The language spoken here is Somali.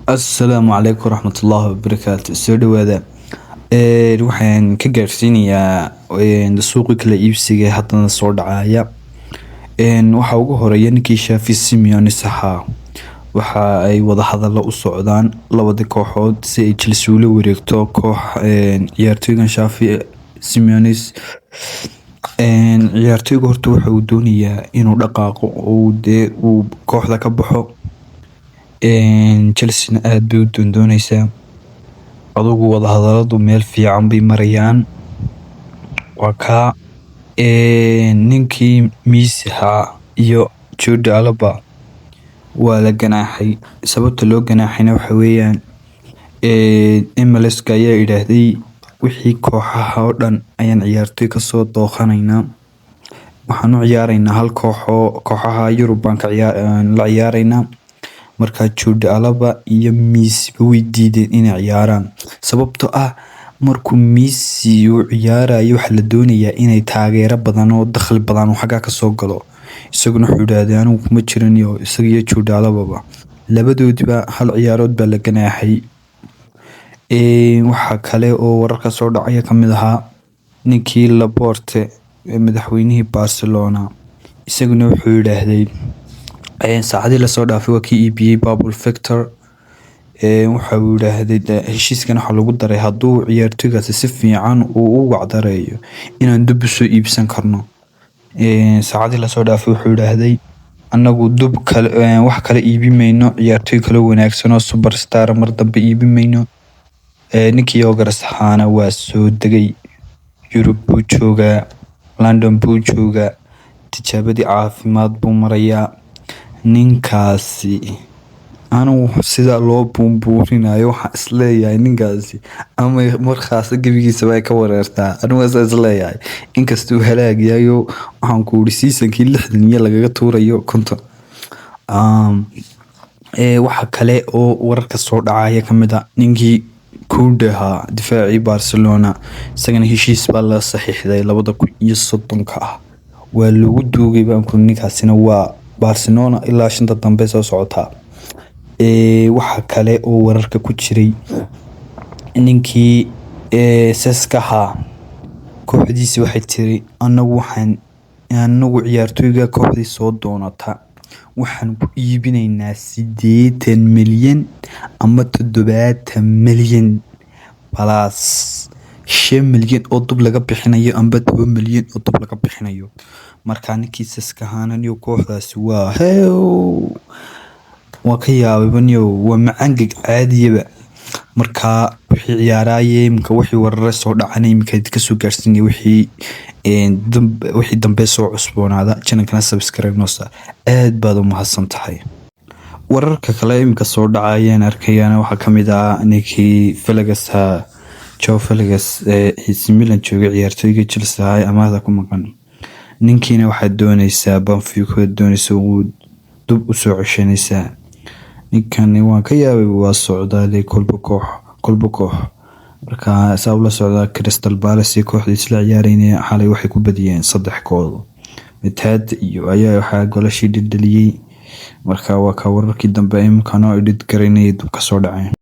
السلام عليكم ورحمة الله وبركاته. soo dhawaada. Waxaan ka gaarsiinayaa suuqa kala iibsiga hadana soo dhacaya. Waxa ugu horeeya ninkii Shaafi Simeones ahaa. Waxa ay wada hadallo u socdaan labada kooxood si ay Chelsea ula wareegto koox ciyaartoygan Shaafi Simeones. Ciyaartoygu horta waxa uu doonayaa inuu dhaqaaqo oo uu kooxda ka baxo. Chelsea aad bay u doonaysaa adugu wada hadalladu meel fiican bay marayaan. Waa ka ninkii Messi iyo Jude Alaba waa la ganaaxay. Sababta loo ganaaxayna waxa weeyaan MLS ka ayaa yiraahday wixii kooxaha oo dhan ayaan ciyaartoy ka soo dooqanaynaa. Waxaan u ciyaaraynaa hal kooxaha Yurub baan la ciyaaraynaa. Marka Jude Alaba iyo Messi way diideen inay ciyaaraan sababtoo ah markuu Messi uu ciyaarayo waxa la doonayaa inay taageero badan oo dakhli badan oo xagga ka soo galo. Isaguna wuxuu yiraahday anigu kuma jiran iyo isaga iyo Jude Alaba labadoodiba hal ciyaarood baa la ganaaxay. Waxa kale oo wararka soo dhacaya kamid ahaa ninkii Laporte madaxweynihii Barcelona. Isaguna wuxuu yiraahday saacadii la soo dhaafay waa kii EPA Pablo Victor. Waxa uu yiraahday heshiiskan waxa lagu daray hadduu ciyaartoygaasi si fiican u wacdareeyo inaan dib u soo iibsan karno. Saacadii la soo dhaafay wuxuu yiraahday anagu wax kale iibimayno ciyaartoy kale wanaagsan oo superstar mar dambe iibimayno. Ninkii Ogaras ahaana waa soo degay Yurub buu joogaa, London buu joogaa, tijaabadii caafimaad buu marayaa. Ninkaasi anu sida loo buunbuurinayo waxa isleeyahay ninkaasi ama markaas gabigiisa way ka wareertaa. Anu waa isleeyahay inkastoo halaagayo waxaan ku uri season-kii 60 lagaga tuurayo 50. Waxa kale oo wararka soo dhacaya kamid ah ninkii Koundé difaacii Barcelona isagana heshiis baa la saxiixday 2030 waa lagu duugay baan ku ninkaasina waa Barcelona ilaa 5 dambe soo socota. Waxa kale oo wararka ku jiray ninkii Seska kooxdiisa waxay tiri anagu ciyaartoyga kooxdii soo doonata waxaan ku iibinaynaa 80 milyan ama 70 milyan plus 5 milyan oo dib laga bixinayo amba 2 milyan oo dib laga bixinayo. Marka ninkii Seska iyo kooxdaasi waa ka yaabay waa macangig caadiyaba. Marka wixii ciyaarayay imka wixii warar soo dhacanay imka ka soo gaarsiinay wixii dambe soo cusboonaada channel-kana subscribe noo saar. aad baad u mahadsantahay. Wararka kale imka soo dhacayaan arkayana waxa kamid ah ninkii Felegas Joao Felegas AC Milan jooga ciyaartoyga Chelsea amaahda ku maqan. ninkiina waxa doonaysaa Benfica doonaysaa uu dib u soo ceshanaysaa. ninkan waan ka yaabay waa socdaalay kolba koox. Marka sabab la socda Crystal Palace kooxdiisa la ciyaarayna xalay waxay ku badiyeen 3 koox. Mid iyo ayaa waxa golashii dhidhaliyay. Marka waa ka wararkii dambe imkano edit gareynay dib ka soo dhacay.